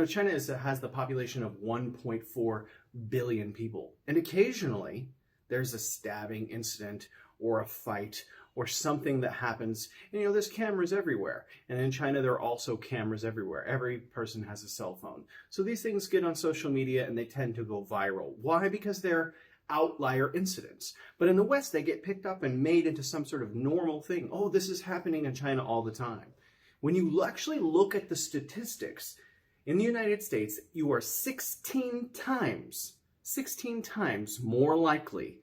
China has the population of 1.4 billion people. And occasionally there's a stabbing incident or a fight or something that happens. And, there's cameras everywhere. And in China, there are also cameras everywhere. Every person has a cell phone. So these things get on social media and they tend to go viral. Why? Because they're outlier incidents. But in the West, they get picked up and made into some sort of normal thing. Oh, this is happening in China all the time. When you actually look at the statistics, in the United States, you are 16 times more likely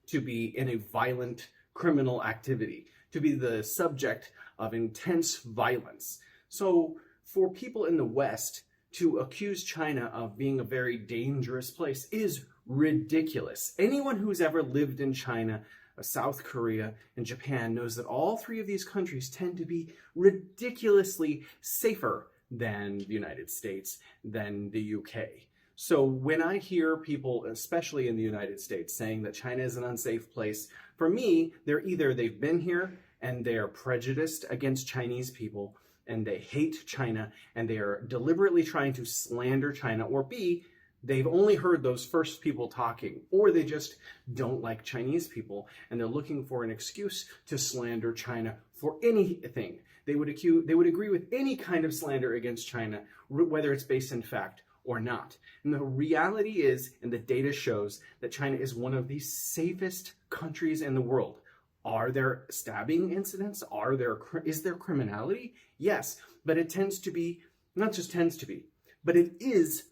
to be in a violent criminal activity, to be the subject of intense violence. So for people in the West to accuse China of being a very dangerous place is ridiculous. Anyone who's ever lived in China, South Korea, and Japan knows that all three of these countries tend to be ridiculously safer than the United States, than the UK. So when I hear people, especially in the United States, saying that China is an unsafe place, for me, they've been here and they're prejudiced against Chinese people and they hate China and they are deliberately trying to slander China, or B, they've only heard those first people talking, or they just don't like Chinese people and they're looking for an excuse to slander China for anything. They would agree with any kind of slander against China, whether it's based in fact or not. And the reality is, and the data shows, that China is one of the safest countries in the world. Are there stabbing incidents? Is there criminality? Yes, but it tends to be, not just tends to be, but it is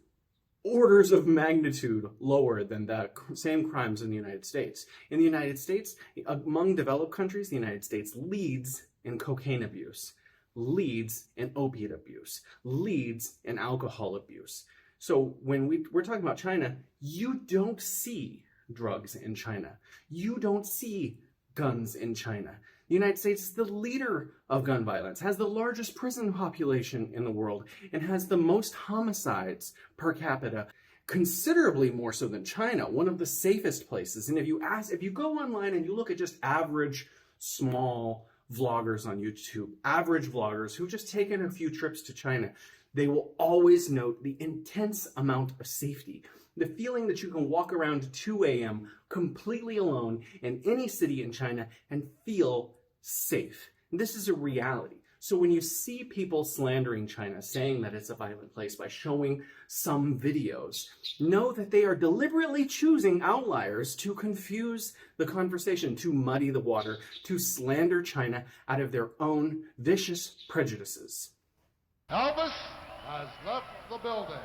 orders of magnitude lower than the same crimes in the United States. In the United States, among developed countries, the United States leads in cocaine abuse, leads in opiate abuse, leads in alcohol abuse. So when we're talking about China, you don't see drugs in China. You don't see guns in China. The United States is the leader of gun violence, has the largest prison population in the world, and has the most homicides per capita, considerably more so than China, one of the safest places. And if you go online and you look at just average small vloggers on YouTube, average vloggers who've just taken a few trips to China, they will always note the intense amount of safety. The feeling that you can walk around at 2 a.m. completely alone in any city in China and feel safe. And this is a reality. So when you see people slandering China, saying that it's a violent place by showing some videos, know that they are deliberately choosing outliers to confuse the conversation, to muddy the water, to slander China out of their own vicious prejudices. Elvis has left the building.